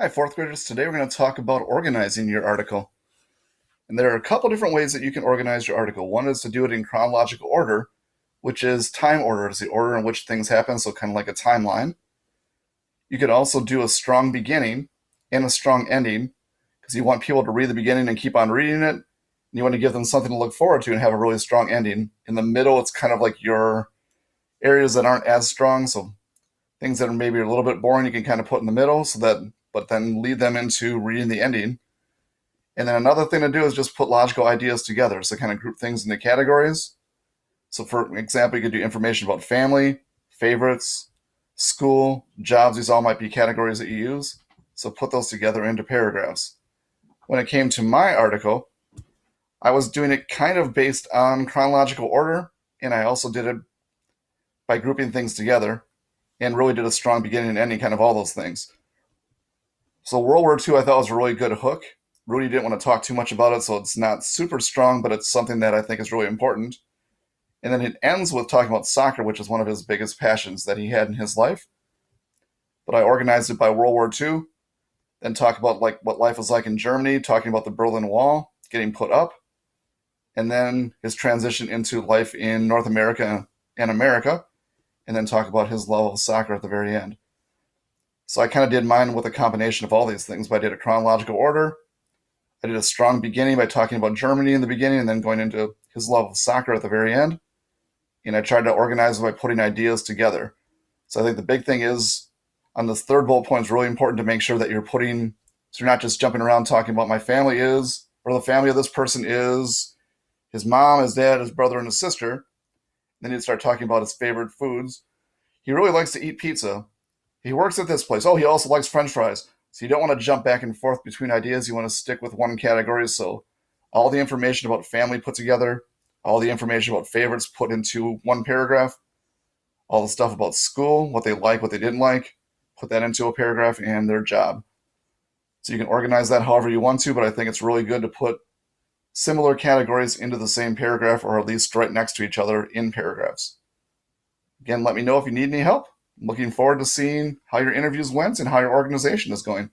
Hi, fourth graders. Today we're going to talk about organizing your article. And there are a couple different ways that you can organize your article. One is to do it in chronological order, which is time order, is the order in which things happen, so kind of like a timeline. You could also do a strong beginning and a strong ending because you want people to read the beginning and keep on reading it. And you want to give them something to look forward to and have a really strong ending. In the middle, it's kind of like your areas that aren't as strong, so things that are maybe a little bit boring, you can kind of put in the middle but then lead them into reading the ending. And then another thing to do is just put logical ideas together. So kind of group things into categories. So for example, you could do information about family, favorites, school, jobs. These all might be categories that you use. So put those together into paragraphs. When it came to my article, I was doing it kind of based on chronological order, and I also did it by grouping things together and really did a strong beginning and ending, kind of all those things. So World War II I thought was a really good hook. Rudy didn't want to talk too much about it, so it's not super strong, but it's something that I think is really important. And then it ends with talking about soccer, which is one of his biggest passions that he had in his life. But I organized it by World War II, then talk about like what life was like in Germany, talking about the Berlin Wall getting put up, and then his transition into life in North America and America, and then talk about his love of soccer at the very end. So I kind of did mine with a combination of all these things, but I did a chronological order. I did a strong beginning by talking about Germany in the beginning and then going into his love of soccer at the very end. And I tried to organize it by putting ideas together. So I think the big thing is on this third bullet point is really important to make sure that so you're not just jumping around talking about my family is, or the family of this person is, his mom, his dad, his brother, and his sister. Then you start talking about his favorite foods. He really likes to eat pizza. He works at this place. Oh, he also likes French fries. So you don't want to jump back and forth between ideas. You want to stick with one category. So all the information about family put together, all the information about favorites put into one paragraph, all the stuff about school, what they like, what they didn't like, put that into a paragraph, and their job. So you can organize that however you want to, but I think it's really good to put similar categories into the same paragraph or at least right next to each other in paragraphs. Again, let me know if you need any help. I'm looking forward to seeing how your interviews went and how your organization is going.